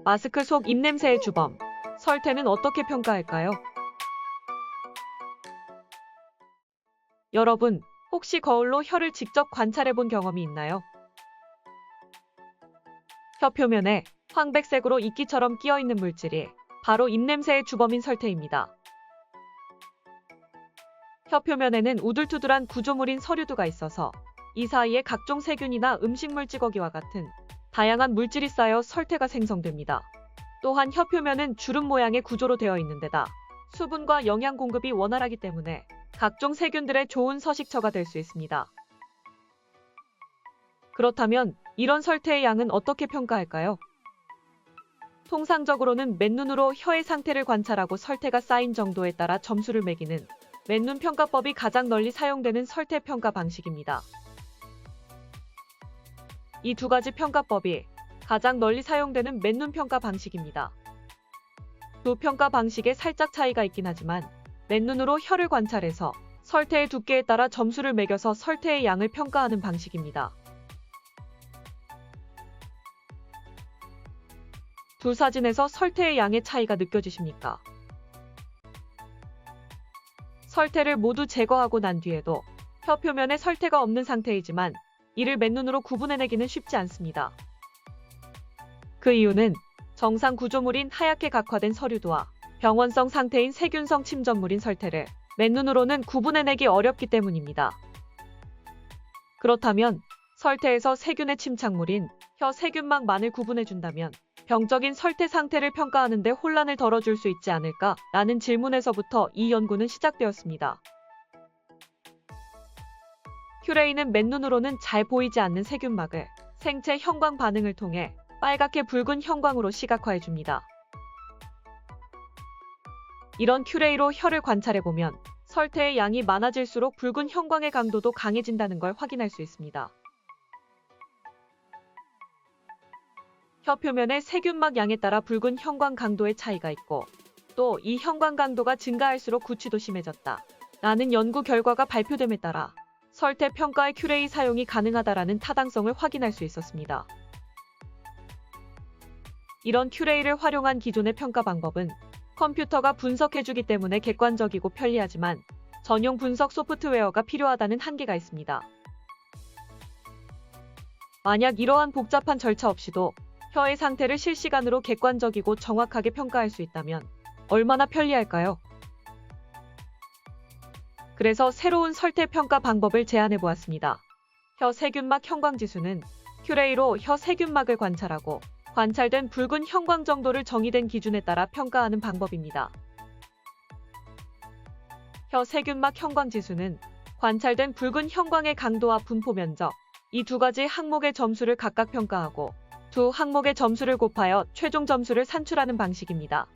마스크 속 입냄새의 주범, 설태는 어떻게 평가할까요? 여러분, 혹시 거울로 혀를 직접 관찰해 본 경험이 있나요? 혀 표면에 황백색으로 이끼처럼 끼어있는 물질이 바로 입냄새의 주범인 설태입니다. 혀 표면에는 우둘투둘한 구조물인 서류두가 있어서 이 사이에 각종 세균이나 음식물 찌꺼기와 같은 다양한 물질이 쌓여 설태가 생성됩니다. 또한 혀 표면은 주름 모양의 구조로 되어 있는 데다 수분과 영양 공급이 원활하기 때문에 각종 세균들의 좋은 서식처가 될 수 있습니다. 그렇다면 이런 설태의 양은 어떻게 평가할까요? 통상적으로는 맨눈으로 혀의 상태를 관찰하고 설태가 쌓인 정도에 따라 점수를 매기는 맨눈 평가법이 가장 널리 사용되는 설태 평가 방식입니다. 이 두 가지 평가법이 가장 널리 사용되는 맨눈 평가 방식입니다. 두 평가 방식에 살짝 차이가 있긴 하지만 맨눈으로 혀를 관찰해서 설태의 두께에 따라 점수를 매겨서 설태의 양을 평가하는 방식입니다. 두 사진에서 설태의 양의 차이가 느껴지십니까? 설태를 모두 제거하고 난 뒤에도 혀 표면에 설태가 없는 상태이지만 이를 맨눈으로 구분해내기는 쉽지 않습니다. 그 이유는 정상 구조물인 하얗게 각화된 서류두와 병원성 상태인 세균성 침전물인 설태를 맨눈으로는 구분해내기 어렵기 때문입니다. 그렇다면 설태에서 세균의 침착물인 혀 세균막만을 구분해준다면 병적인 설태 상태를 평가하는 데 혼란을 덜어줄 수 있지 않을까라는 질문에서부터 이 연구는 시작되었습니다. 큐레이는 맨눈으로는 잘 보이지 않는 세균막을 생체 형광 반응을 통해 빨갛게 붉은 형광으로 시각화해줍니다. 이런 큐레이로 혀를 관찰해보면 설태의 양이 많아질수록 붉은 형광의 강도도 강해진다는 걸 확인할 수 있습니다. 혀 표면의 세균막 양에 따라 붉은 형광 강도의 차이가 있고 또 이 형광 강도가 증가할수록 구취도 심해졌다 라는 연구 결과가 발표됨에 따라 설태 평가의 큐레이 사용이 가능하다라는 타당성을 확인할 수 있었습니다. 이런 큐레이를 활용한 기존의 평가 방법은 컴퓨터가 분석해주기 때문에 객관적이고 편리하지만 전용 분석 소프트웨어가 필요하다는 한계가 있습니다. 만약 이러한 복잡한 절차 없이도 혀의 상태를 실시간으로 객관적이고 정확하게 평가할 수 있다면 얼마나 편리할까요? 그래서 새로운 설태 평가 방법을 제안해 보았습니다. 혀 세균막 형광지수는 큐레이로 혀 세균막을 관찰하고 관찰된 붉은 형광 정도를 정의된 기준에 따라 평가하는 방법입니다. 혀 세균막 형광지수는 관찰된 붉은 형광의 강도와 분포 면적, 이 두 가지 항목의 점수를 각각 평가하고 두 항목의 점수를 곱하여 최종 점수를 산출하는 방식입니다.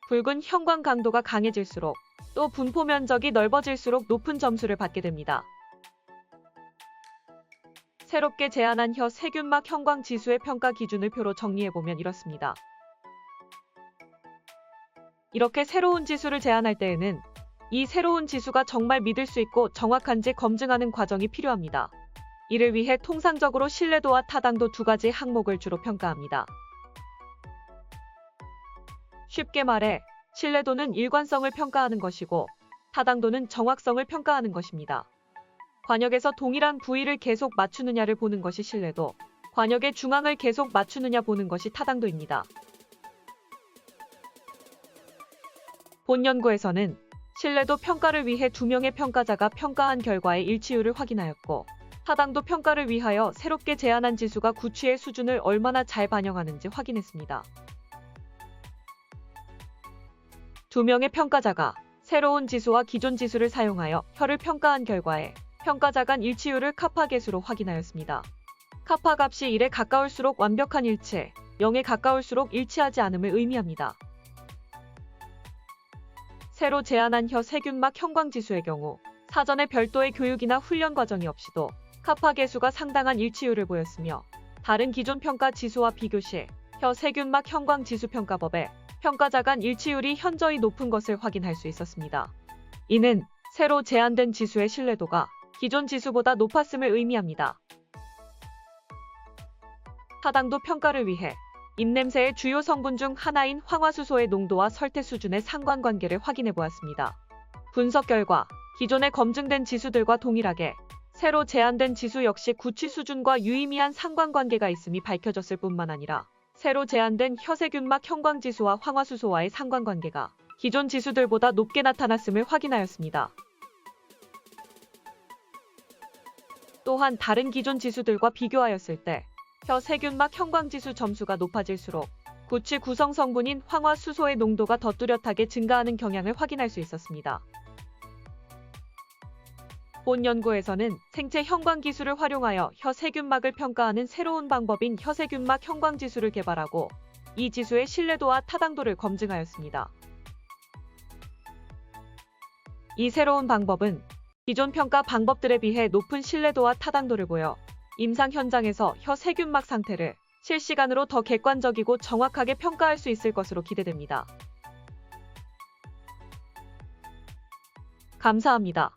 붉은 형광 강도가 강해질수록 또 분포 면적이 넓어질수록 높은 점수를 받게 됩니다. 새롭게 제안한 혀 세균막 형광 지수의 평가 기준을 표로 정리해보면 이렇습니다. 이렇게 새로운 지수를 제안할 때에는 이 새로운 지수가 정말 믿을 수 있고 정확한지 검증하는 과정이 필요합니다. 이를 위해 통상적으로 신뢰도와 타당도 두 가지 항목을 주로 평가합니다. 쉽게 말해 신뢰도는 일관성을 평가하는 것이고 타당도는 정확성을 평가하는 것입니다. 관역에서 동일한 부위를 계속 맞추느냐를 보는 것이 신뢰도, 관역의 중앙을 계속 맞추느냐 보는 것이 타당도입니다. 본 연구에서는 신뢰도 평가를 위해 2명의 평가자가 평가한 결과의 일치율을 확인하였고 타당도 평가를 위하여 새롭게 제안한 지수가 구취의 수준을 얼마나 잘 반영하는지 확인했습니다. 2명의 평가자가 새로운 지수와 기존 지수를 사용하여 혀를 평가한 결과에 평가자 간 일치율을 카파 계수로 확인하였습니다. 카파 값이 1에 가까울수록 완벽한 일치, 0에 가까울수록 일치하지 않음을 의미합니다. 새로 제안한 혀 세균막 형광지수의 경우 사전에 별도의 교육이나 훈련 과정이 없이도 카파 계수가 상당한 일치율을 보였으며 다른 기존 평가 지수와 비교 시 혀 세균막 형광지수 평가법에 평가자 간 일치율이 현저히 높은 것을 확인할 수 있었습니다. 이는 새로 제안된 지수의 신뢰도가 기존 지수보다 높았음을 의미합니다. 타당도 평가를 위해 입냄새의 주요 성분 중 하나인 황화수소의 농도와 설태 수준의 상관관계를 확인해 보았습니다. 분석 결과 기존에 검증된 지수들과 동일하게 새로 제안된 지수 역시 구취 수준과 유의미한 상관관계가 있음이 밝혀졌을 뿐만 아니라 새로 제안된 혀세균막 형광지수와 황화수소와의 상관관계가 기존 지수들보다 높게 나타났음을 확인하였습니다. 또한 다른 기존 지수들과 비교하였을 때 혀세균막 형광지수 점수가 높아질수록 구취 구성 성분인 황화수소의 농도가 더 뚜렷하게 증가하는 경향을 확인할 수 있었습니다. 본 연구에서는 생체 형광 기술을 활용하여 혀세균막을 평가하는 새로운 방법인 혀세균막 형광지수를 개발하고 이 지수의 신뢰도와 타당도를 검증하였습니다. 이 새로운 방법은 기존 평가 방법들에 비해 높은 신뢰도와 타당도를 보여 임상 현장에서 혀세균막 상태를 실시간으로 더 객관적이고 정확하게 평가할 수 있을 것으로 기대됩니다. 감사합니다.